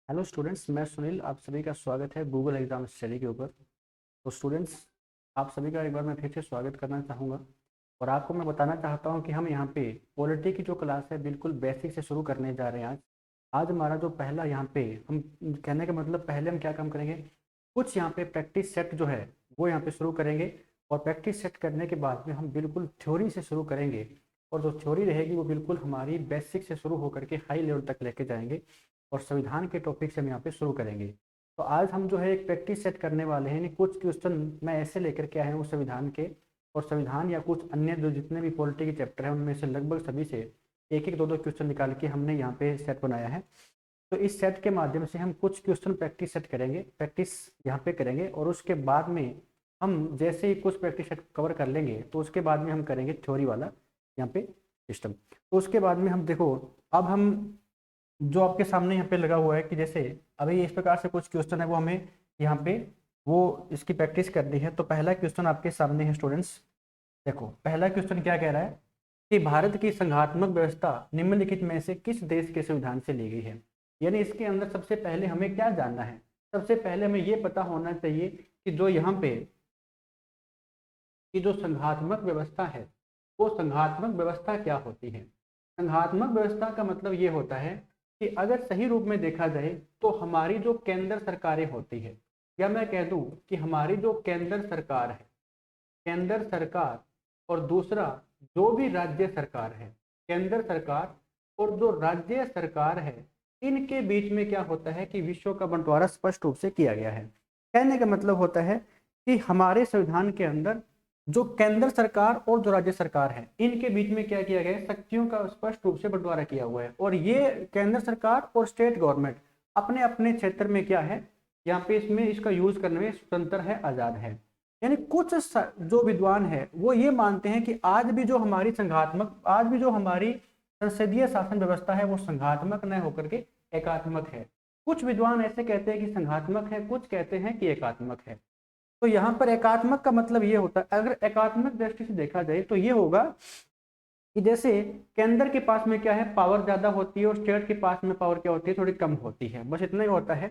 Hello students, मैं सुनील। आप सभी का स्वागत है गूगल एग्जाम स्टडी के ऊपर। तो स्टूडेंट्स, आप सभी का एक बार मैं फिर से स्वागत करना चाहूँगा और आपको मैं बताना चाहता हूँ कि हम यहाँ पे पॉलिटी की जो क्लास है बिल्कुल बेसिक से शुरू करने जा रहे हैं। आज आज हमारा जो पहला यहाँ पे हम कहने का मतलब पहले हम क्या काम करेंगे, कुछ यहाँ पे प्रैक्टिस सेट जो है वो यहाँ पे शुरू करेंगे और प्रैक्टिस सेट करने के बाद में हम बिल्कुल थ्योरी से शुरू करेंगे और जो थ्योरी रहेगी वो बिल्कुल हमारी बेसिक से शुरू होकर के हाई लेवल तक लेके जाएंगे और संविधान के टॉपिक से हम यहाँ पे शुरू करेंगे। तो आज हम जो है एक प्रैक्टिस सेट करने वाले हैं। कुछ क्वेश्चन मैं ऐसे लेकर के आया हूँ संविधान के, और संविधान या कुछ अन्य जो जितने भी पॉलिटी के चैप्टर हैं उनमें से लगभग सभी से एक एक दो दो क्वेश्चन निकाल के हमने यहाँ पे सेट बनाया है। तो इस सेट के माध्यम से हम कुछ क्वेश्चन प्रैक्टिस सेट करेंगे, प्रैक्टिस यहाँ पे करेंगे और उसके बाद में हम जैसे ही कुछ प्रैक्टिस सेट कवर कर लेंगे तो उसके बाद में हम करेंगे थ्योरी वाला यहाँ पे सिस्टम। तो उसके बाद में हम देखो, अब हम जो आपके सामने यहाँ पे लगा हुआ है कि जैसे अभी इस प्रकार से कुछ क्वेश्चन है वो हमें यहाँ पे वो इसकी प्रैक्टिस करनी है। तो पहला क्वेश्चन आपके सामने है स्टूडेंट्स। देखो पहला क्वेश्चन क्या कह रहा है कि भारत की संघात्मक व्यवस्था निम्नलिखित में से किस देश के संविधान से ली गई है। यानी इसके अंदर सबसे पहले हमें क्या जानना है, सबसे पहले हमें ये पता होना चाहिए कि जो यहाँ पे कि जो संघात्मक व्यवस्था है वो संघात्मक व्यवस्था क्या होती है। संघात्मक व्यवस्था का मतलब ये होता है कि अगर सही रूप में देखा जाए तो हमारी जो केंद्र सरकारें होती है, या मैं कह दूं कि हमारी जो केंद्र सरकार है, केंद्र सरकार और दूसरा जो भी राज्य सरकार है, केंद्र सरकार और जो राज्य सरकार है, इनके बीच में क्या होता है कि विषयों का बंटवारा स्पष्ट रूप से किया गया है। कहने का मतलब होता है कि हमारे संविधान के अंदर जो केंद्र सरकार और जो राज्य सरकार है इनके बीच में क्या किया गया है, शक्तियों का स्पष्ट रूप से बंटवारा किया हुआ है। और ये केंद्र सरकार और स्टेट गवर्नमेंट अपने अपने क्षेत्र में क्या है, यहाँ पे इसमें इसका यूज करने में स्वतंत्र है, आजाद है। यानी कुछ जो विद्वान है वो ये मानते हैं कि आज भी जो हमारी संघात्मक, आज भी जो हमारी संसदीय शासन व्यवस्था है वो संघात्मक न होकर के एकात्मक है। कुछ विद्वान ऐसे कहते हैं कि संघात्मक है, कुछ कहते हैं कि एकात्मक है। तो यहाँ पर एकात्मक का मतलब ये होता है, अगर एकात्मक दृष्टि से देखा जाए तो ये होगा कि जैसे केंद्र के पास में क्या है, पावर ज्यादा होती है और स्टेट के पास में पावर क्या होती है, थोड़ी कम होती है, बस इतना ही होता है।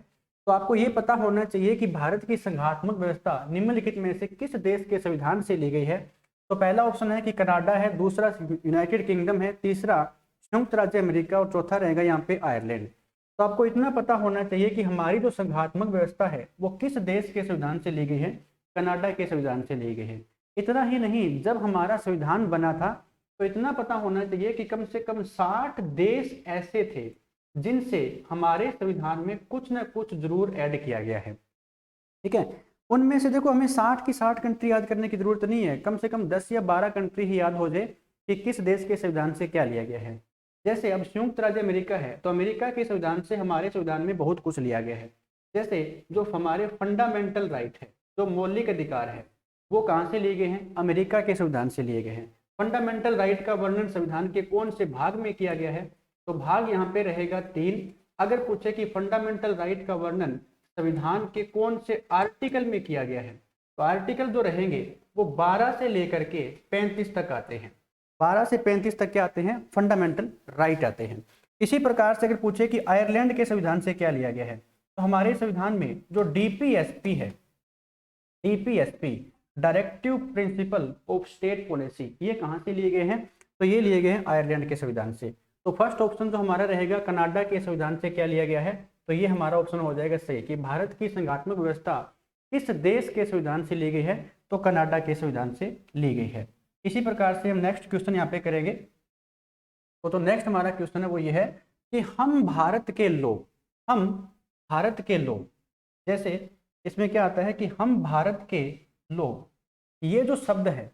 तो आपको ये पता होना चाहिए कि भारत की संघात्मक व्यवस्था निम्नलिखित में से किस देश के संविधान से ली गई है। तो पहला ऑप्शन है कि कनाडा है, दूसरा यूनाइटेड किंगडम है, तीसरा संयुक्त राज्य अमेरिका और चौथा रहेगा यहाँ पे आयरलैंड। तो आपको इतना पता होना चाहिए कि हमारी जो संघात्मक व्यवस्था है वो किस देश के संविधान से ली गई है, कनाडा के संविधान से ली गई है। इतना ही नहीं, जब हमारा संविधान बना था तो इतना पता होना चाहिए कि कम से कम 60 देश ऐसे थे जिनसे हमारे संविधान में कुछ न कुछ जरूर ऐड किया गया है। ठीक है, उनमें से देखो हमें 60 की 60 कंट्री याद करने की जरूरत नहीं है, कम से कम 10 या 12 कंट्री ही याद हो जाए कि किस देश के संविधान से क्या लिया गया है। जैसे अब संयुक्त राज्य अमेरिका है तो अमेरिका के संविधान से हमारे संविधान में बहुत कुछ लिया गया है। जैसे जो हमारे फंडामेंटल राइट है, जो मौलिक अधिकार है, वो कहाँ से लिए गए हैं, अमेरिका के संविधान से लिए गए हैं। फंडामेंटल राइट का वर्णन संविधान के कौन से भाग में किया गया है, तो भाग यहाँ पे रहेगा 3। अगर पूछे कि फंडामेंटल राइट का वर्णन संविधान के कौन से आर्टिकल में किया गया है, तो आर्टिकल जो रहेंगे वो 12 से लेकर के 35 तक आते हैं। 12 से 35 तक क्या आते हैं, फंडामेंटल राइट आते हैं। इसी प्रकार से अगर पूछे कि आयरलैंड के संविधान से क्या लिया गया है, तो हमारे संविधान में जो डीपीएसपी है, DPSP directive principle of state policy, ये कहाँ से लिए गए हैं, तो ये लिए गए हैं आयरलैंड के संविधान से। तो फर्स्ट ऑप्शन जो हमारा रहेगा कनाडा के संविधान से क्या लिया गया है, तो ये हमारा ऑप्शन हो जाएगा सही कि भारत की संघात्मक व्यवस्था किस देश के संविधान से ली गई है, तो कनाडा के संविधान से ली गई है। इसी प्रकार से हम नेक्स्ट क्वेश्चन यहाँ पे करेंगे। तो नेक्स्ट हमारा क्वेश्चन है वो ये है कि हम भारत के लोग, हम भारत के लोग, जैसे इसमें क्या आता है कि हम भारत के लोग, ये जो शब्द है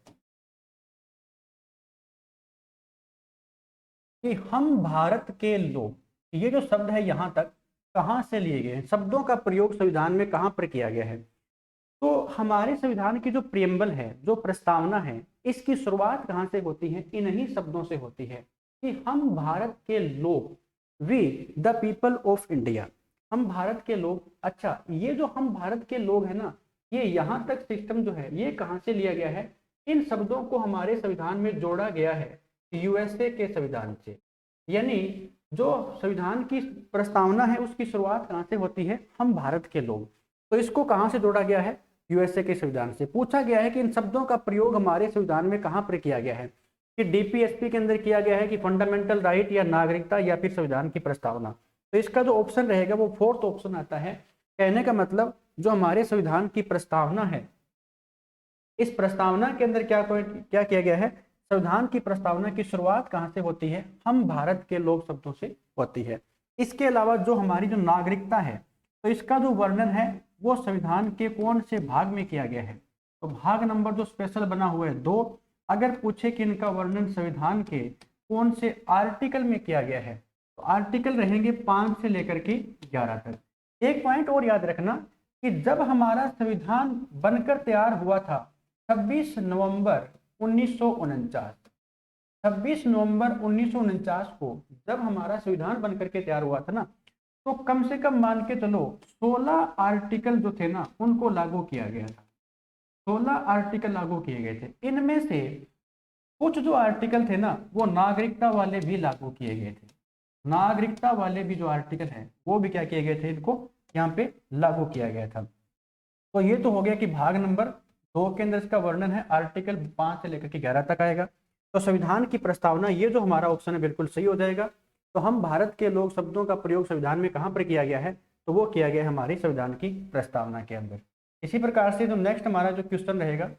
कि हम भारत के लोग, ये जो शब्द है यहां तक कहां से लिए गए हैं, शब्दों का प्रयोग संविधान में कहां पर किया गया है। तो हमारे संविधान की जो प्रियम्बल है, जो प्रस्तावना है, इसकी शुरुआत कहां से होती है, इन्हीं शब्दों से होती है कि हम भारत के लोग, we the people of India, हम भारत के लोग। अच्छा, ये जो हम भारत के लोग है ना, ये यहां तक सिस्टम जो है ये कहां से लिया गया है, इन शब्दों को हमारे संविधान में जोड़ा गया है यूएसए के संविधान से। यानी जो संविधान की प्रस्तावना है उसकी शुरुआत कहाँ से होती है? हम भारत के लोग। तो इसको कहाँ से जोड़ा गया है? यूएसए के संविधान से। पूछा गया है कि इन शब्दों का प्रयोग हमारे संविधान में कहाँ पर किया गया है, कि डीपीएसपी के अंदर किया गया है, कि फंडामेंटल राइट या नागरिकता, या फिर संविधान की प्रस्तावना। तो इसका जो ऑप्शन रहेगा वो फोर्थ ऑप्शन आता है। कहने का मतलब जो हमारे संविधान की प्रस्तावना है, इस प्रस्तावना के अंदर क्या किया गया है? संविधान की प्रस्तावना की शुरुआत कहाँ से होती है? हम भारत के लोग शब्दों से होती है। इसके अलावा जो हमारी जो नागरिकता है, तो इसका जो वर्णन है वो संविधान के कौन से भाग में किया गया है? तो भाग नंबर जो स्पेशल बना हुआ है 2। अगर पूछे कि इनका वर्णन संविधान के कौन से आर्टिकल में किया गया है, तो आर्टिकल रहेंगे 5 से लेकर के 11 तक। एक पॉइंट और याद रखना कि जब हमारा संविधान बनकर तैयार हुआ था 26 नवंबर 1949, 26 नवंबर 1949 को जब हमारा संविधान बनकर के तैयार हुआ था ना, तो कम से कम मान के चलो 16 आर्टिकल जो थे ना उनको लागू किया गया था। 16 आर्टिकल लागू किए गए थे। इनमें से कुछ जो आर्टिकल थे ना वो नागरिकता वाले भी लागू किए गए थे। नागरिकता वाले भी जो आर्टिकल हैं वो भी क्या किए गए थे, इनको यहाँ पे लागू किया गया था। तो ये तो हो गया कि भाग नंबर 2 के अंदर इसका वर्णन है, आर्टिकल 5 से लेकर के 11 तक आएगा। तो संविधान की प्रस्तावना, ये जो हमारा ऑप्शन है बिल्कुल सही हो जाएगा। तो हम भारत के लोग शब्दों का प्रयोग संविधान में कहाँ पर किया गया है? तो वो किया गया है हमारी संविधान की प्रस्तावना के अंदर। इसी प्रकार से जो नेक्स्ट हमारा जो क्वेश्चन रहेगा,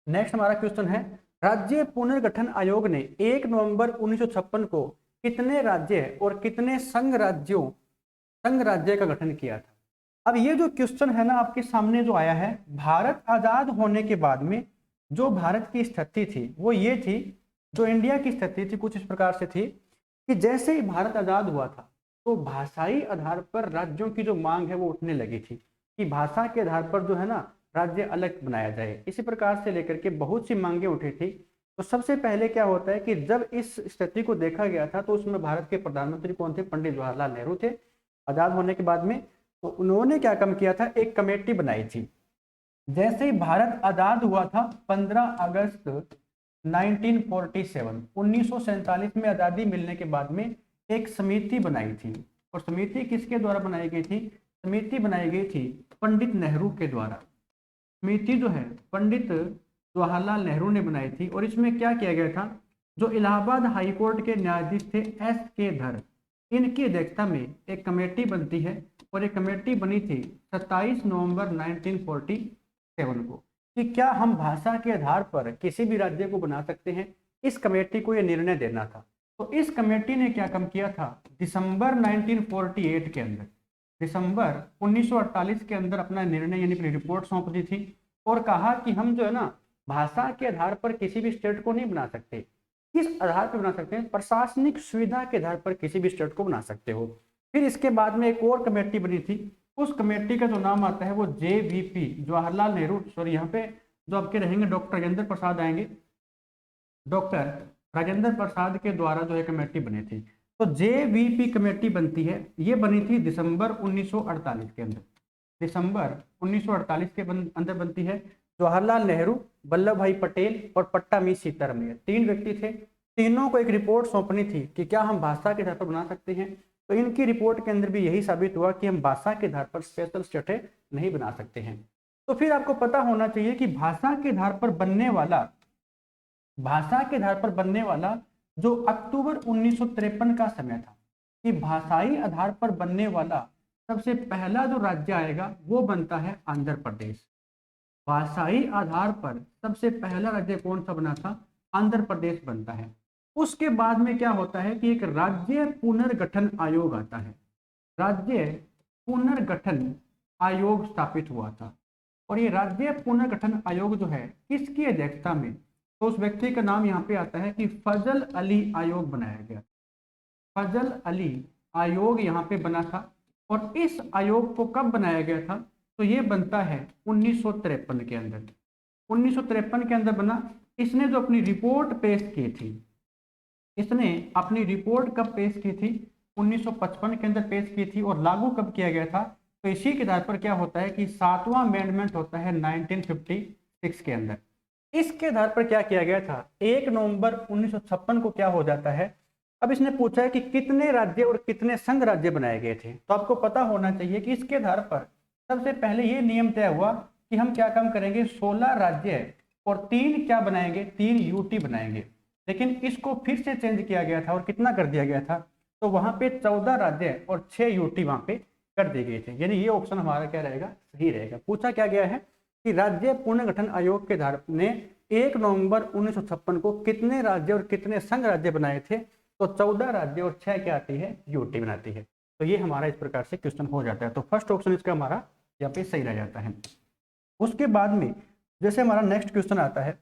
नेक्स्ट हमारा क्वेश्चन है, राज्य पुनर्गठन आयोग ने 1 नवंबर 1956 को कितने राज्य और कितने संघ राज्य का गठन किया था? अब ये जो क्वेश्चन है ना आपके सामने जो आया है, भारत आजाद होने के बाद में जो भारत की स्थिति थी वो ये थी, जो इंडिया की स्थिति थी कुछ इस प्रकार से थी कि जैसे ही भारत आजाद हुआ था तो भाषाई आधार पर राज्यों की जो मांग है वो उठने लगी थी, कि भाषा के आधार पर जो है ना राज्य अलग बनाया जाए। इसी प्रकार से लेकर के बहुत सी मांगे उठी थी। तो सबसे पहले क्या होता है कि जब इस स्थिति को देखा गया था तो उसमें भारत के प्रधानमंत्री कौन थे? पंडित जवाहरलाल नेहरू थे आजाद होने के बाद में। तो उन्होंने क्या काम किया था? एक कमेटी बनाई थी। जैसे ही भारत आजाद हुआ था 15 अगस्त 1947, 1947 में आजादी मिलने के बाद में एक समिति बनाई थी। और समिति किसके द्वारा बनाई गई थी? समिति बनाई गई थी पंडित नेहरू के द्वारा। समिति जो है पंडित जवाहरलाल नेहरू ने बनाई थी। और इसमें क्या किया गया था? जो इलाहाबाद हाई कोर्ट के न्यायाधीश थे एस के धर, इनकी अध्यक्षता में एक कमेटी बनती है। और एक कमेटी बनी थी 27 नवंबर 1947 को, कि क्या हम भाषा के आधार पर किसी भी राज्य को बना सकते हैं। इस कमेटी को यह निर्णय देना था। तो इस कमेटी ने क्या काम किया था? दिसंबर 1948 के अंदर, दिसंबर 1948 के अंदर अपना निर्णय यानी अपनी रिपोर्ट सौंप दी थी। और कहा कि हम जो है ना भाषा के आधार पर किसी भी स्टेट को नहीं बना सकते। किस आधार पर बना सकते हैं? प्रशासनिक सुविधा के आधार पर किसी भी स्टेट को बना सकते हो। फिर इसके बाद में एक और कमेटी बनी थी। उस कमेटी का जो नाम आता है वो JVP, जवाहरलाल नेहरू, सॉरी यहाँ पे जो आपके रहेंगे डॉक्टर राजेंद्र प्रसाद आएंगे, डॉक्टर राजेंद्र प्रसाद के द्वारा जो है कमेटी बनी थी। तो JVP कमेटी बनती है, ये बनी थी दिसंबर 1948 के अंदर। दिसंबर 1948 के अंदर बनती है। जवाहरलाल नेहरू, वल्लभ भाई पटेल और पट्टामी सीतारमैया, 3 व्यक्ति थे। तीनों को एक रिपोर्ट सौंपनी थी कि क्या हम भाषा के आधार पर बना सकते हैं। तो इनकी रिपोर्ट के अंदर भी यही साबित हुआ कि हम भाषा के आधार पर स्पेशल स्टेटें नहीं बना सकते हैं। तो फिर आपको पता होना चाहिए कि भाषा के आधार पर बनने वाला जो अक्टूबर 1953 का समय था, कि भाषाई आधार पर बनने वाला सबसे पहला जो राज्य आएगा वो बनता है आंध्र प्रदेश। भाषाई आधार पर सबसे पहला राज्य कौन सा बना था? आंध्र प्रदेश बनता है। उसके बाद में क्या होता है कि एक राज्य पुनर्गठन आयोग आता है। राज्य पुनर्गठन आयोग स्थापित हुआ था। और ये राज्य पुनर्गठन आयोग जो है किसकी अध्यक्षता में? तो उस व्यक्ति का नाम यहाँ पे आता है कि फजल अली आयोग बनाया गया। फजल अली आयोग यहाँ पे बना था। और इस आयोग को कब बनाया गया था? तो ये बनता है 1953 के अंदर। 1953 के अंदर बना। इसने जो अपनी रिपोर्ट पेश की थी, इसने अपनी रिपोर्ट कब पेश की थी? 1955 के अंदर पेश की थी। और लागू कब किया गया था? तो इसी के आधार पर क्या होता है कि 7वां अमेंडमेंट होता है 1956 के अंदर। इसके आधार पर क्या किया गया था, 1 नवंबर 1956 को क्या हो जाता है, अब इसने पूछा है कि कितने राज्य और कितने संघ राज्य बनाए गए थे। तो आपको पता होना चाहिए कि इसके आधार पर सबसे पहले ये नियम तय हुआ कि हम क्या काम करेंगे, 16 राज्य और 3 क्या बनाएंगे, 3 यूटी बनाएंगे। लेकिन इसको फिर से चेंज किया गया था और कितना कर दिया गया था, तो वहां पे 14 राज्य और 6 यूटी वहां पे कर दिए गए थे। यानी ये ऑप्शन हमारा क्या रहेगा, सही रहेगा। पूछा क्या गया है कि राज्य पुनर्गठन आयोग के आधार ने 1 नवंबर 1956 को कितने राज्य और कितने संघ राज्य बनाए थे, तो 14 राज्य और 6 क्या आती है, यूटी बनाती है। तो ये हमारा इस प्रकार से क्वेश्चन हो जाता है। तो फर्स्ट ऑप्शन इसका हमारा यहाँ पे सही रह जाता है। उसके बाद में जैसे हमारा नेक्स्ट क्वेश्चन आता है,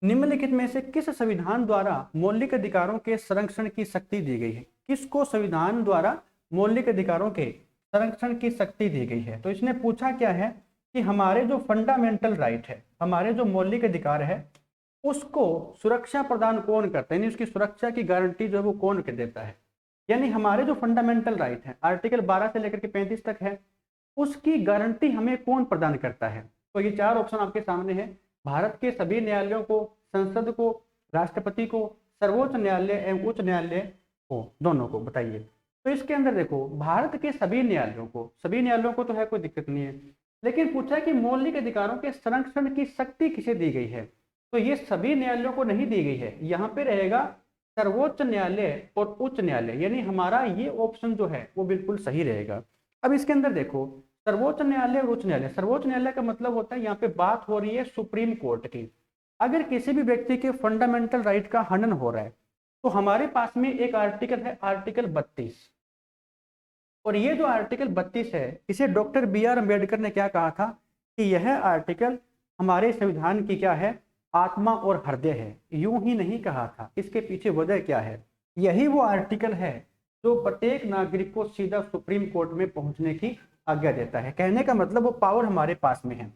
निम्नलिखित में से किस संविधान द्वारा मौलिक अधिकारों के संरक्षण की शक्ति दी गई है, किसको संविधान द्वारा मौलिक अधिकारों के संरक्षण की शक्ति दी गई है। तो इसने पूछा क्या है कि हमारे जो फंडामेंटल राइट है, हमारे जो मौलिक अधिकार है, उसको सुरक्षा प्रदान कौन करता है, यानी उसकी सुरक्षा की गारंटी जो है वो कौन कर देता है। यानी हमारे जो फंडामेंटल राइट है, आर्टिकल 12 से लेकर के 35 तक है, उसकी गारंटी हमें कौन प्रदान करता है। तो ये 4 ऑप्शन आपके सामने है, भारत के सभी न्यायालयों को, संसद को, राष्ट्रपति को, सर्वोच्च न्यायालय एवं उच्च न्यायालय को, दोनों को। बताइए। तो इसके अंदर देखो, भारत के सभी न्यायालयों को तो है, कोई दिक्कत नहीं है, लेकिन पूछा है कि मौलिक अधिकारों के संरक्षण की शक्ति किसे दी गई है। तो ये सभी न्यायालयों को नहीं दी गई है, यहाँ पे रहेगा सर्वोच्च न्यायालय और उच्च न्यायालय। यानी हमारा ये ऑप्शन जो है वो बिल्कुल सही रहेगा। अब इसके अंदर देखो, सर्वोच्च न्यायालय और उच्च न्यायालय, सर्वोच्च न्यायालय का मतलब होता है यहाँ पे बात हो रही है सुप्रीम कोर्ट की। अगर किसी भी व्यक्ति के फंडामेंटल राइट का हनन हो रहा है, तो हमारे पास में एक आर्टिकल है, आर्टिकल 32, और ये जो आर्टिकल 32 है, इसे डॉक्टर BR अम्बेडकर ने क्या कहा था कि यह आर्टिकल हमारे संविधान की क्या है, आत्मा और हृदय है। यूं ही नहीं कहा था, इसके पीछे वजह क्या है, यही वो आर्टिकल है जो प्रत्येक नागरिक को सीधा सुप्रीम कोर्ट में पहुंचने की आज्ञा देता है। कहने का मतलब वो पावर हमारे पास में है।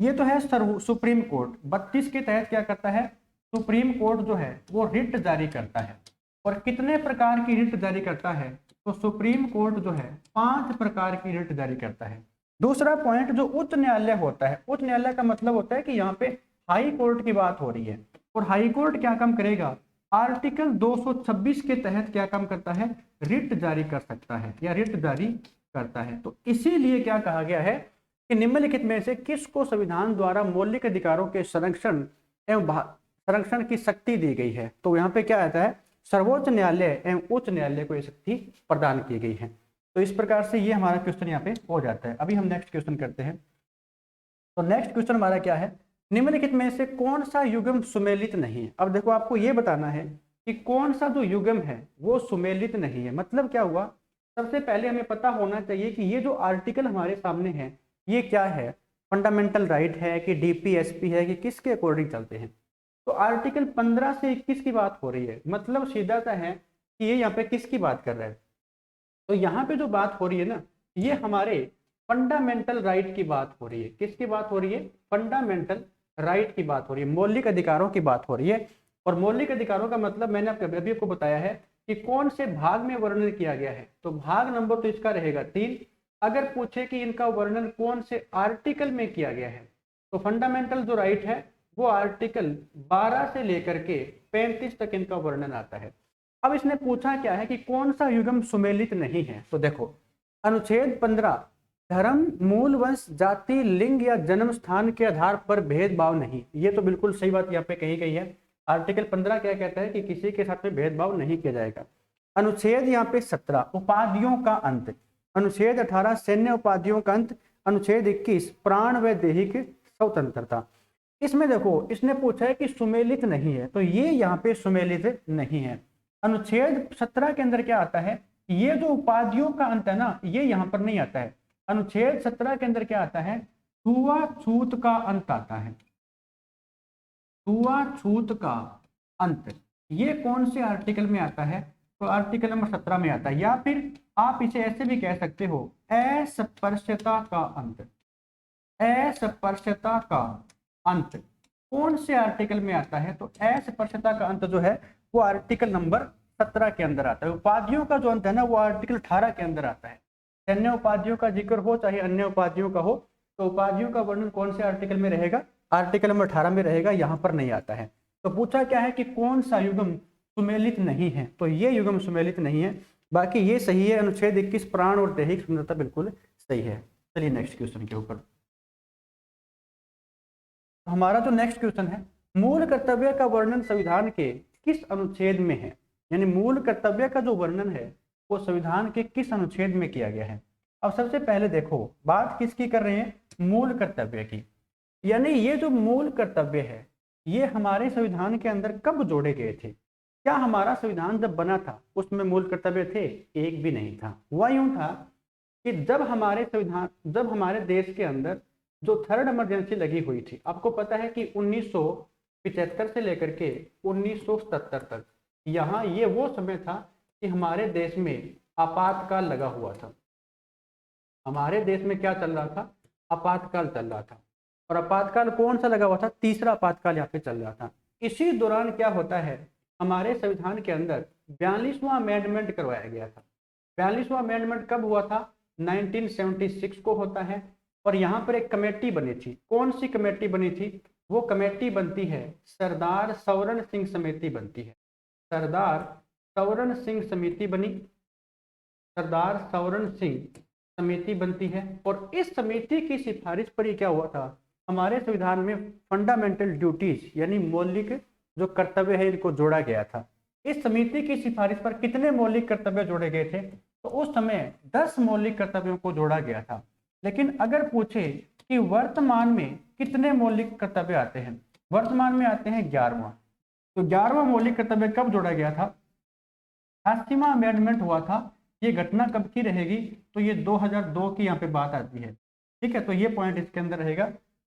ये तो है सुप्रीम कोर्ट। 32 के तहत क्या करता है, सुप्रीम कोर्ट जो है वो रिट जारी करता है। और कितने प्रकार की रिट जारी करता है, तो सुप्रीम कोर्ट जो है 5 प्रकार की रिट जारी करता है। दूसरा पॉइंट, जो उच्च न्यायालय होता है, उच्च न्यायालय का मतलब होता है कि यहाँ पे हाई कोर्ट की बात हो रही है, और हाई कोर्ट क्या काम करेगा, आर्टिकल 226 के तहत क्या काम करता है, रिट जारी कर सकता है या रिट जारी करता है। तो इसीलिए क्या कहा गया है कि निम्नलिखित में से किसको संविधान द्वारा मौलिक अधिकारों के संरक्षण एवं संरक्षण की शक्ति दी गई है। तो यहाँ पे क्या आता है, सर्वोच्च न्यायालय एवं उच्च न्यायालय को यह शक्ति प्रदान की गई है। तो इस प्रकार से ये हमारा क्वेश्चन यहाँ पे हो जाता है। अभी हम नेक्स्ट क्वेश्चन करते हैं। तो नेक्स्ट क्वेश्चन हमारा क्या है, निम्नलिखित में से कौन सा युग्म सुमेलित नहीं है। अब देखो, आपको ये बताना है कि कौन सा जो युग्म है वो सुमेलित नहीं है। मतलब क्या हुआ, सबसे पहले हमें पता होना चाहिए कि ये जो आर्टिकल हमारे सामने है ये क्या है, फंडामेंटल राइट है कि DPSP है कि किसके अकॉर्डिंग चलते हैं। तो आर्टिकल 15 से 21 की बात हो रही है, मतलब सीधा सा है कि ये यहाँ पे किसकी बात कर रहा है। तो यहाँ पे जो बात हो रही है ना, ये हमारे फंडामेंटल राइट की बात हो रही है। किसकी बात हो रही है, फंडामेंटल राइट की बात हो रही है, मौलिक अधिकारों की बात हो रही है। और मौलिक अधिकारों का मतलब मैंने अभी आपको बताया है कि कौन से भाग में वर्णन किया गया है। तो भाग नंबर तो इसका रहेगा 3। अगर पूछे कि इनका वर्णन कौन से आर्टिकल में किया गया है, तो फंडामेंटल जो राइट है वो आर्टिकल 12 से लेकर के 35 तक इनका वर्णन आता है। अब इसने पूछा क्या है कि कौन सा युग्म सुमेलित नहीं है। तो देखो, अनुच्छेद 15, धर्म, मूल वंश, जाति, लिंग या जन्म स्थान के आधार पर भेदभाव नहीं। ये तो बिल्कुल सही बात यहाँ पे कही गई है। आर्टिकल 15 क्या कहता है कि किसी के साथ में भेदभाव नहीं किया जाएगा। अनुच्छेद यहाँ पे 17, उपाधियों का अंत। अनुच्छेद 18, सैन्य उपाधियों का अंत। अनुच्छेद 21, प्राण व दैहिक स्वतंत्रता। इसमें देखो, इसने पूछा है कि सुमेलित नहीं है, तो ये यहाँ पे सुमेलित नहीं है। अनुच्छेद 17 के अंदर क्या आता है, ये जो उपाधियों का अंत है ना, ये यहाँ पर नहीं आता है। अनुच्छेद 17 के अंदर क्या आता है, छुआछूत का अंत आता है। छुआछूत का अंत, ये कौन से आर्टिकल में आता है, तो आर्टिकल नंबर 17 में आता है। या फिर आप इसे ऐसे भी कह सकते हो, अस्पृश्यता का अंत। अस्पृश्यता का अंत कौन से आर्टिकल में आता है, तो अस्पृश्यता का अंत जो है वो आर्टिकल नंबर 17 के अंदर आता है। उपाधियों का जो अंत है ना, वो आर्टिकल 18 के अंदर आता है। सैन्य उपाधियों का जिक्र हो चाहे अन्य उपाधियों का हो, तो उपाधियों का वर्णन कौन से आर्टिकल में रहेगा, आर्टिकल नंबर 18 में रहेगा, यहाँ पर नहीं आता है। तो पूछा क्या है कि कौन सा युग्म सुमेलित नहीं है, तो ये युग्म सुमेलित नहीं है, बाकी ये सही है। अनुच्छेद 21 प्राण और दैहिक स्वतंत्रता बिल्कुल सही है। चलिए नेक्स्ट क्वेश्चन के ऊपर। हमारा जो नेक्स्ट क्वेश्चन है, मूल कर्तव्य का वर्णन संविधान के किस अनुच्छेद में है, यानी मूल कर्तव्य का जो वर्णन है वो संविधान के किस अनुच्छेद में किया गया है। अब सबसे पहले देखो बात किसकी कर रहे हैं, मूल कर्तव्य की। यानी ये जो मूल कर्तव्य है ये हमारे संविधान के अंदर कब जोड़े गए थे। क्या हमारा संविधान जब बना था उसमें मूल कर्तव्य थे? एक भी नहीं था। हुआ यूं था कि जब हमारे देश के अंदर जो थर्ड इमरजेंसी लगी हुई थी, आपको पता है कि 1975 से लेकर के 1977 तक यहाँ ये वो समय था कि हमारे देश में आपातकाल लगा हुआ था। हमारे देश में क्या चल रहा था? आपातकाल चल रहा था। और आपातकाल कौन सा लगा हुआ था? तीसरा आपातकाल यहाँ पे चल रहा था। इसी दौरान क्या होता है, हमारे संविधान के अंदर 42वां अमेंडमेंट करवाया गया था। 42वां अमेंडमेंट कब हुआ था? 1976 को होता है। और यहाँ पर एक कमेटी बनी थी। कौन सी कमेटी बनी थी? वो कमेटी बनती है सरदार सौरण सिंह समिति बनती है। सरदार सौरण सिंह समिति बनी, सरदार सौरण सिंह समिति बनती है। और इस समिति की सिफारिश पर ही क्या हुआ था, हमारे संविधान में फंडामेंटल ड्यूटीज यानी मौलिक जो कर्तव्य है इनको जोड़ा गया था। इस समिति की सिफारिश पर कितने मौलिक कर्तव्य जोड़े गए थे? तो उस समय 10 मौलिक कर्तव्यों को जोड़ा गया था। लेकिन अगर पूछे कि वर्तमान में कितने मौलिक कर्तव्य आते हैं, वर्तमान में आते हैं 11वां। तो 11वां मौलिक कर्तव्य कब जोड़ा गया था? 88वां अमेंडमेंट हुआ था। ये घटना कब की रहेगी? तो ये 2002 की यहाँ पे बात आती है। ठीक है, तो ये पॉइंट इसके अंदर रहेगा,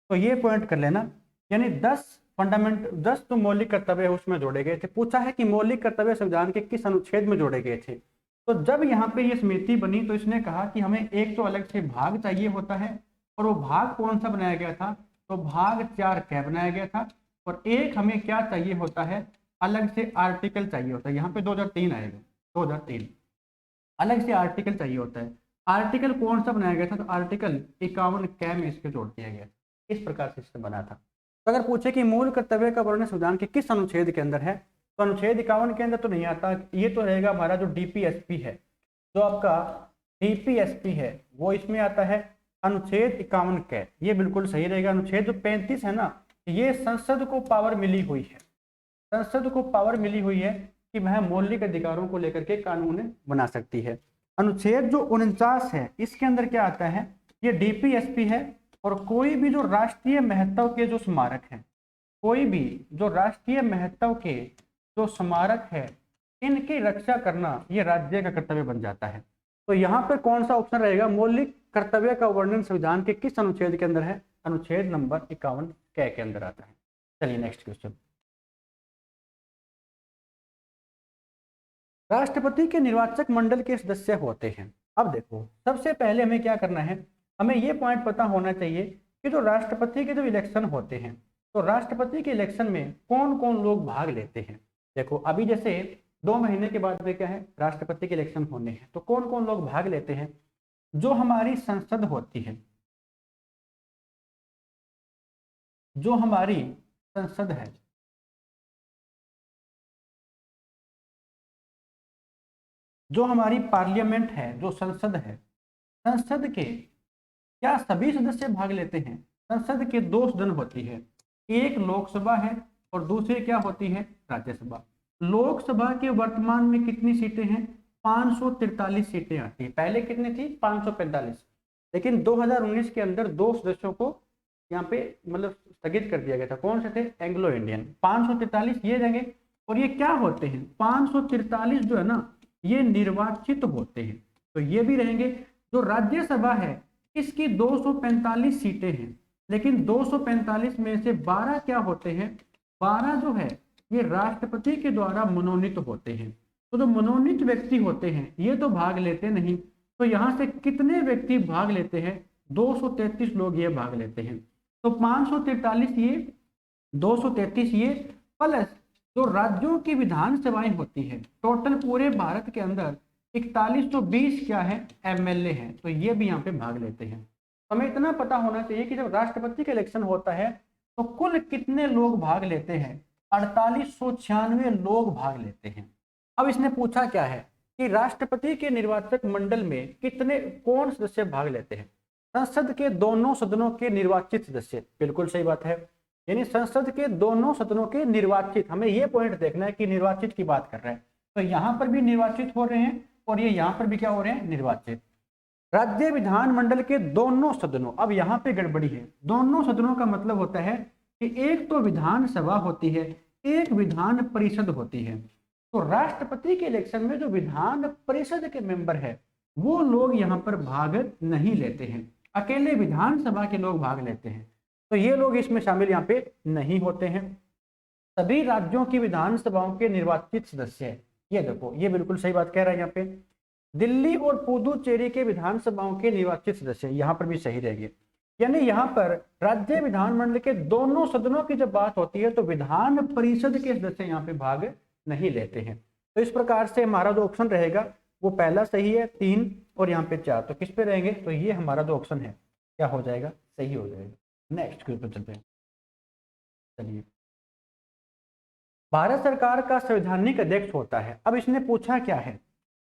तो ये पॉइंट कर लेना। यानी 10 तो मौलिक कर्तव्य उसमें जोड़े गए थे। पूछा है कि मौलिक कर्तव्य संविधान के किस अनुच्छेद में जोड़े गए थे। तो जब यहाँ पे ये समिति बनी तो इसने कहा कि हमें एक तो अलग से भाग चाहिए होता है, और वो भाग कौन सा बनाया गया था? तो भाग 4 क बनाया गया था। और एक हमें क्या चाहिए होता है, अलग से आर्टिकल चाहिए होता है। यहाँ पे 2003 आएगा, 2003 अलग से आर्टिकल चाहिए होता है। आर्टिकल कौन सा बनाया गया था? तो आर्टिकल 51 क में इसके जोड़ दिया गया। इस प्रकार से सिस्टम बना था। तो अगर पूछे कि मूल कर्तव्य का वर्णन संविधान के किस अनुच्छेद के अंदर है, तो अनुच्छेद 51 के अंदर तो नहीं आता। ये तो रहेगा हमारा जो डीपीएसपी है, जो आपका डीपीएसपी है वो इसमें आता है अनुच्छेद 51 क। ये बिल्कुल सही रहेगा। अनुच्छेद जो 35 है ना, ये संसद को पावर मिली हुई है, संसद को पावर मिली हुई है कि वह मौलिक अधिकारों को लेकर के कानून बना सकती है। अनुच्छेद जो 49 है इसके अंदर क्या आता है, ये डीपीएसपी है। और कोई भी जो राष्ट्रीय महत्व के जो स्मारक हैं, कोई भी जो राष्ट्रीय महत्व के जो स्मारक है इनकी रक्षा करना ये राज्य का कर्तव्य बन जाता है। तो यहाँ पे कौन सा ऑप्शन रहेगा, मौलिक कर्तव्य का वर्णन संविधान के किस अनुच्छेद के अंदर है? अनुच्छेद नंबर 51 क के अंदर आता है। चलिए नेक्स्ट क्वेश्चन। राष्ट्रपति के निर्वाचक मंडल के सदस्य होते हैं। अब देखो सबसे पहले हमें क्या करना है, हमें ये पॉइंट पता होना चाहिए कि जो राष्ट्रपति के जो इलेक्शन होते हैं, तो राष्ट्रपति के इलेक्शन में कौन कौन लोग भाग लेते हैं। देखो अभी जैसे 2 महीने के बाद में क्या है, राष्ट्रपति के इलेक्शन होने हैं, तो कौन कौन लोग भाग लेते हैं? जो हमारी संसद होती है, जो हमारी संसद है, जो हमारी पार्लियामेंट है, जो संसद है, संसद के क्या सभी सदस्य भाग लेते हैं? संसद के 2 सदन होती है, एक लोकसभा है और दूसरी क्या होती है, राज्यसभा। लोकसभा के वर्तमान में कितनी सीटें हैं? 543 सीटें आती है। पहले कितनी थी? 545। लेकिन 2019 के अंदर 2 सदस्यों को यहाँ पे मतलब स्थगित कर दिया गया था। कौन से थे? Anglo Indian. 543 ये रहेंगे। और ये क्या होते हैं? 543 जो है ना ये निर्वाचित होते हैं, तो ये भी रहेंगे। जो राज्यसभा है इसकी 245 सीटें हैं, लेकिन 245 में से 12 क्या होते हैं? 12 जो है ये राष्ट्रपति के द्वारा मनोनीत होते हैं। तो जो मनोनीत व्यक्ति होते हैं ये तो भाग लेते नहीं। तो यहाँ से कितने व्यक्ति भाग लेते हैं? 233 लोग ये भाग लेते हैं। तो 543 ये, 233 ये, प्लस जो राज्यों की विधानसभाएं होती है, टोटल पूरे भारत के अंदर 4120 क्या है? एमएलए हैं। तो ये भी यहाँ पे भाग लेते हैं। हमें इतना पता होना चाहिए कि जब राष्ट्रपति का इलेक्शन होता है तो कुल कितने लोग भाग लेते हैं? 4896 लोग भाग लेते हैं। अब इसने पूछा क्या है कि राष्ट्रपति के निर्वाचक मंडल में कितने कौन सदस्य भाग लेते हैं? संसद के दोनों सदनों के निर्वाचित सदस्य, बिल्कुल सही बात है। यानी संसद के दोनों सदनों के निर्वाचित, हमें यह पॉइंट देखना है कि निर्वाचित की बात कर रहे हैं, तो यहां पर भी निर्वाचित हो रहे हैं और ये यहां पर भी क्या हो रहे हैं? निर्वाचित। राज्य विधानमंडल के दोनों सदनों, अब यहां पे गड़बड़ी है, दोनों सदनों का मतलब होता है कि एक तो विधानसभा होती है, एक विधान परिषद होती है। तो राष्ट्रपति के इलेक्शन में जो विधान परिषद के मेंबर है वो लोग यहाँ पर भाग नहीं लेते हैं, अकेले विधानसभा के लोग भाग लेते हैं, तो ये लोग इसमें शामिल यहाँ पे नहीं होते हैं। सभी राज्यों की विधानसभाओं के निर्वाचित सदस्य है, ये देखो ये बिल्कुल सही बात कह रहा है यहाँ पे। दिल्ली और पुदुचेरी के विधानसभाओं के निर्वाचित सदस्य, यहाँ पर भी सही रहेगी। यानी यहाँ पर राज्य विधानमंडल के दोनों सदनों की जब बात होती है तो विधान परिषद के सदस्य यहाँ पे भाग नहीं लेते हैं। तो इस प्रकार से हमारा जो ऑप्शन रहेगा वो पहला सही है, 3 और यहाँ पे 4, तो किस पे रहेंगे? तो ये हमारा जो ऑप्शन है क्या हो जाएगा? सही हो जाएगा। नेक्स्ट क्वेश्चन चलते हैं। चलिए, भारत सरकार का संवैधानिक अध्यक्ष होता है। अब इसने पूछा क्या है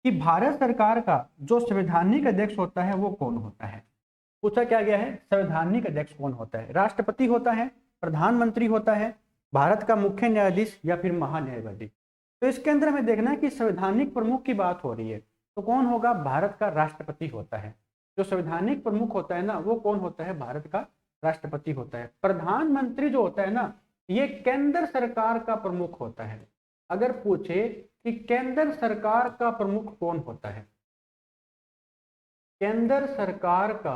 कि भारत सरकार का जो संवैधानिक अध्यक्ष होता है वो कौन होता है? पूछा क्या गया है? संवैधानिक अध्यक्ष कौन होता है? राष्ट्रपति होता है, प्रधानमंत्री होता है, भारत का मुख्य न्यायाधीश या फिर महान्यायवादी? तो इसके अंदर हमें देखना है कि संवैधानिक प्रमुख की बात हो रही है, तो कौन होगा? भारत का राष्ट्रपति होता है। जो संवैधानिक प्रमुख होता है ना वो कौन होता है? भारत का राष्ट्रपति होता है। प्रधानमंत्री जो होता है ना ये केंद्र सरकार का प्रमुख होता है। अगर पूछे कि केंद्र सरकार का प्रमुख कौन होता है, केंद्र सरकार का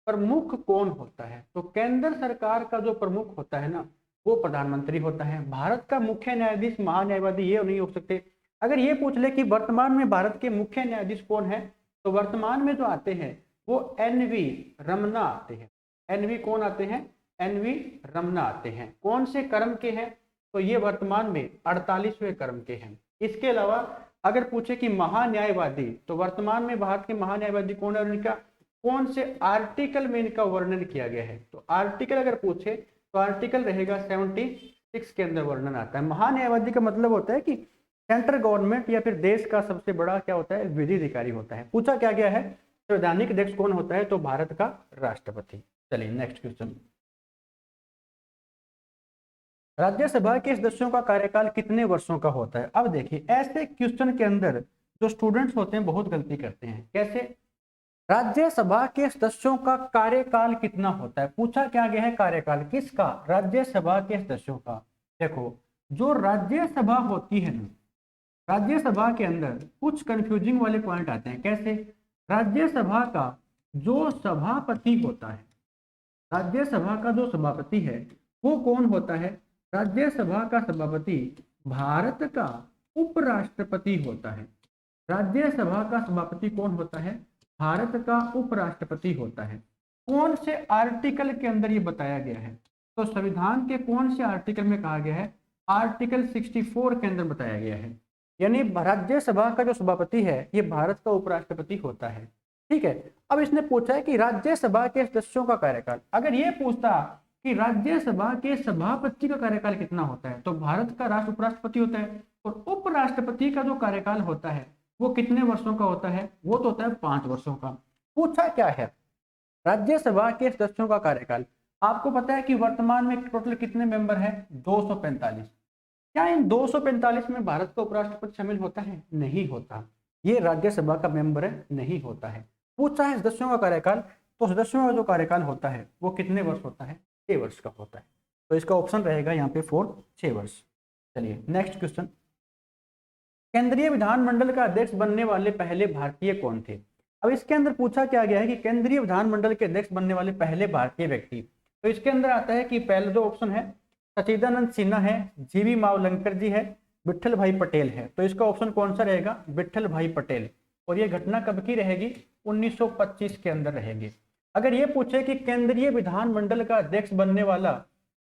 प्रमुख कौन होता है, तो केंद्र सरकार का जो प्रमुख होता है ना वो प्रधानमंत्री होता है। भारत का मुख्य न्यायाधीश महान्यायवादी ये नहीं हो सकते। अगर ये पूछ ले कि वर्तमान में भारत के मुख्य न्यायाधीश कौन है, तो वर्तमान में जो आते हैं वो NV रमना आते हैं। NV कौन आते हैं? NV रमना आते हैं। कौन से क्रम के हैं? तो ये वर्तमान में 48वें क्रम के हैं। इसके अलावा अगर पूछे कि महान्यायवादी, तो वर्तमान में भारत के महान्यायवादी कौन है और इनका कौन से आर्टिकल में इनका वर्णन किया गया है, तो आर्टिकल अगर पूछे तो आर्टिकल रहेगा 76 के अंदर वर्णन आता है। महान्यायवादी का मतलब होता है कि सेंट्रल गवर्नमेंट या फिर देश का सबसे बड़ा क्या होता है? विधि अधिकारी होता है। पूछा क्या गया है? संवैधानिक अध्यक्ष कौन होता है? तो भारत का राष्ट्रपति। चलिए नेक्स्ट क्वेश्चन। राज्यसभा के सदस्यों का कार्यकाल कितने वर्षों का होता है? अब देखिए ऐसे क्वेश्चन के अंदर जो स्टूडेंट्स होते हैं बहुत गलती करते हैं। कैसे? राज्यसभा के सदस्यों का कार्यकाल कितना होता है? पूछा क्या गया है? कार्यकाल किसका? राज्यसभा के सदस्यों का। देखो जो राज्यसभा होती है ना, राज्यसभा के अंदर कुछ कंफ्यूजिंग वाले पॉइंट आते हैं। कैसे? राज्यसभा का जो सभापति होता है, राज्यसभा का जो सभापति है वो कौन होता है? राज्यसभा का सभापति भारत का उपराष्ट्रपति होता है। राज्यसभा का सभापति कौन होता है? भारत का उपराष्ट्रपति होता है। कौन से आर्टिकल के अंदर ये बताया गया है? तो संविधान के कौन से आर्टिकल में कहा गया है? आर्टिकल 64 के अंदर बताया गया है। यानी राज्यसभा का जो सभापति है ये भारत का उपराष्ट्रपति होता है। ठीक है। अब इसने पूछा है कि राज्यसभा के सदस्यों का कार्यकाल, अगर ये पूछता कि राज्यसभा के सभापति का कार्यकाल कितना होता है, तो भारत का राष्ट्र उपराष्ट्रपति होता है, और उपराष्ट्रपति का जो कार्यकाल होता है वो कितने वर्षों का होता है? वो तो होता है 5 वर्षों का। पूछा क्या है? राज्यसभा के सदस्यों का कार्यकाल। आपको पता है कि वर्तमान में टोटल कितने मेंबर है? 245। क्या इन 245 में भारत का उपराष्ट्रपति शामिल होता है? नहीं होता। ये राज्यसभा का मेंबर है, नहीं होता है। पूछा है सदस्यों का कार्यकाल, तो सदस्यों का जो कार्यकाल होता है वो कितने वर्ष होता है? 6 वर्ष का होता है। तो इसका ऑप्शन रहेगा यहाँ पे 4, 6 वर्ष। चलिए नेक्स्ट क्वेश्चन। केंद्रीय विधानमंडल का अध्यक्ष बनने वाले पहले भारतीय कौन थे? अब इसके अंदर पूछा क्या गया है कि केंद्रीय विधानमंडल के अध्यक्ष बनने वाले पहले भारतीय व्यक्ति, तो इसके अंदर आता है कि पहला जो ऑप्शन है सचिदानंद सिन्हा है, जीवी मावलंकर जी है, विट्ठल भाई पटेल है। तो इसका ऑप्शन कौन सा रहेगा? विट्ठल भाई पटेल। और ये घटना कब की रहेगी? 1925 के अंदर रहेगी। अगर ये पूछे कि केंद्रीय विधानमंडल का अध्यक्ष बनने वाला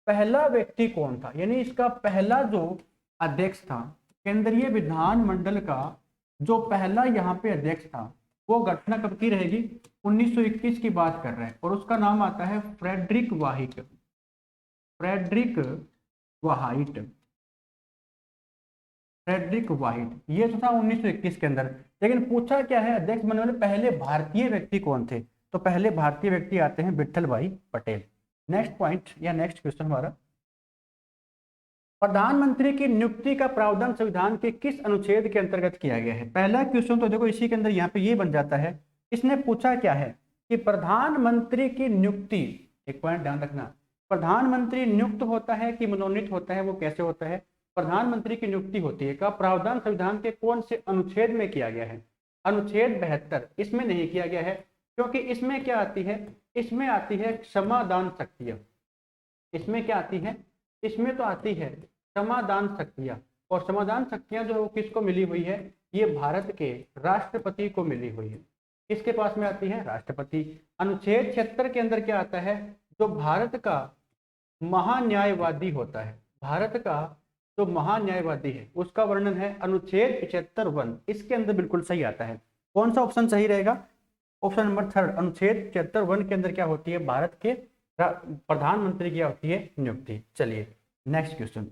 पहला व्यक्ति कौन था, यानी इसका पहला जो अध्यक्ष था केंद्रीय विधानमंडल का, जो पहला यहाँ पे अध्यक्ष था, वो घटना कब की रहेगी? 1921 की बात कर रहे हैं, और उसका नाम आता है फ्रेडरिक वाहिक। फ्रेडरिक वाइट, फ्रेडरिक वाइट, ये तो था 1921 के अंदर। लेकिन पूछा क्या है, अध्यक्ष बनने वाले पहले भारतीय व्यक्ति कौन थे? तो पहले भारतीय व्यक्ति आते हैं विट्ठल भाई पटेल। नेक्स्ट पॉइंट या नेक्स्ट क्वेश्चन हमारा, प्रधानमंत्री की नियुक्ति का प्रावधान संविधान के किस अनुच्छेद के अंतर्गत किया गया है? पहला क्वेश्चन तो देखो इसी के अंदर यहाँ पे ये बन जाता है। इसने पूछा क्या है कि प्रधानमंत्री की नियुक्ति, एक पॉइंट ध्यान रखना, प्रधानमंत्री नियुक्त होता है कि मनोनीत होता है, वो कैसे होता है? प्रधानमंत्री की नियुक्ति होती है का प्रावधान संविधान के कौन से अनुच्छेद में किया गया है? अनुच्छेद 72। इसमें नहीं किया गया है क्योंकि इसमें क्या आती है? इसमें आती है क्षमादान शक्तियां। इसमें क्या आती है? इसमें तो आती है क्षमादान शक्तियां, और क्षमादान शक्तियां जो है वो किसको मिली हुई है? ये भारत के राष्ट्रपति को मिली हुई है। किसके पास में आती है? राष्ट्रपति। अनुच्छेद 76 के अंदर क्या आता है? जो भारत का महान्यायवादी होता है, भारत का जो महान्यायवादी है उसका वर्णन है अनुच्छेद 75(1). इसके अंदर बिल्कुल सही आता है। कौन सा ऑप्शन सही रहेगा? ऑप्शन नंबर 3, अनुच्छेद 75(1) के अंदर क्या होती है? भारत के प्रधानमंत्री की होती है नियुक्ति। चलिए नेक्स्ट क्वेश्चन,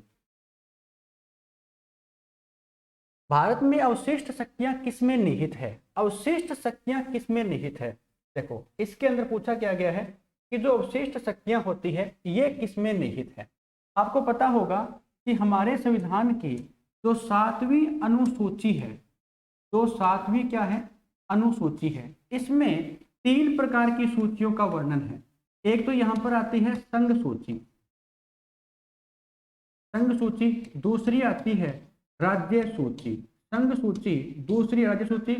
भारत में अवशिष्ट शक्तियां किसमें निहित है? अवशिष्ट शक्तियां किसमें निहित है? देखो इसके अंदर पूछा क्या गया है कि जो अवशिष्ट शक्तियां होती है ये किसमें निहित है? आपको पता होगा कि हमारे संविधान की जो 7वीं अनुसूची है, जो 7वीं क्या है? अनुसूची है, इसमें 3 प्रकार की सूचियों का वर्णन है। एक तो यहाँ पर आती है संघ सूची, संघ सूची, दूसरी आती है राज्य सूची, संघ सूची, दूसरी राज्य सूची,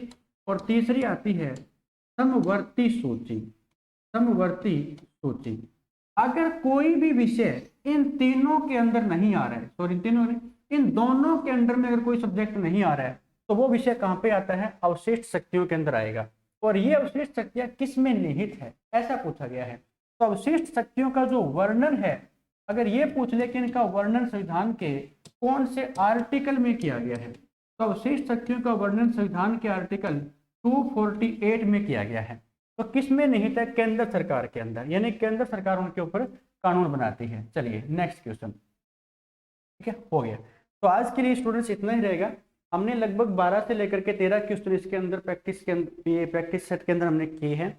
और तीसरी आती है समवर्ती सूची, समवर्ती सूची। अगर कोई भी विषय इन तीनों के अंदर नहीं आ रहा है, सॉरी तीनों नहीं, इन दोनों के अंदर में अगर कोई सब्जेक्ट नहीं आ रहा है तो वो विषय कहाँ पे आता है? अवशिष्ट शक्तियों के अंदर आएगा। और ये अवशिष्ट शक्तियां किस में निहित है, ऐसा पूछा गया है। तो अवशिष्ट शक्तियों का जो वर्णन है, अगर ये पूछ ले कि इनका वर्णन संविधान के कौन से आर्टिकल में किया गया है, तो अवशिष्ट शक्तियों का वर्णन संविधान के आर्टिकल 248 में किया गया है। तो किस में निहित है? केंद्र सरकार के अंदर, यानी केंद्र सरकार उनके ऊपर कानून बनाती है। चलिए नेक्स्ट क्वेश्चन, ठीक है, हो गया। तो आज के लिए स्टूडेंट्स इतना ही रहेगा। हमने लगभग 12 से लेकर के 13 क्वेश्चन इसके अंदर प्रैक्टिस के अंदर, ये प्रैक्टिस सेट के अंदर हमने किए हैं।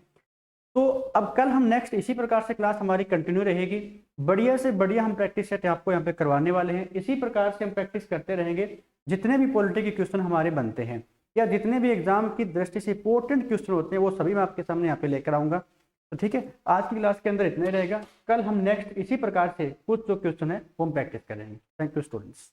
तो अब कल हम नेक्स्ट इसी प्रकार से क्लास हमारी कंटिन्यू रहेगी। बढ़िया से बढ़िया हम प्रैक्टिस सेट आपको यहाँ पे करवाने वाले हैं। इसी प्रकार से हम प्रैक्टिस करते रहेंगे। जितने भी पॉलिटी के क्वेश्चन हमारे बनते हैं या जितने भी एग्जाम की दृष्टि से इंपॉर्टेंट क्वेश्चन होते हैं वो सभी मैं आपके सामने यहाँ पे लेकर आऊँगा। तो ठीक है, आज की क्लास के अंदर इतना ही रहेगा। कल हम नेक्स्ट इसी प्रकार से कुछ जो क्वेश्चन है वो हम प्रैक्टिस करेंगे। Thank you students.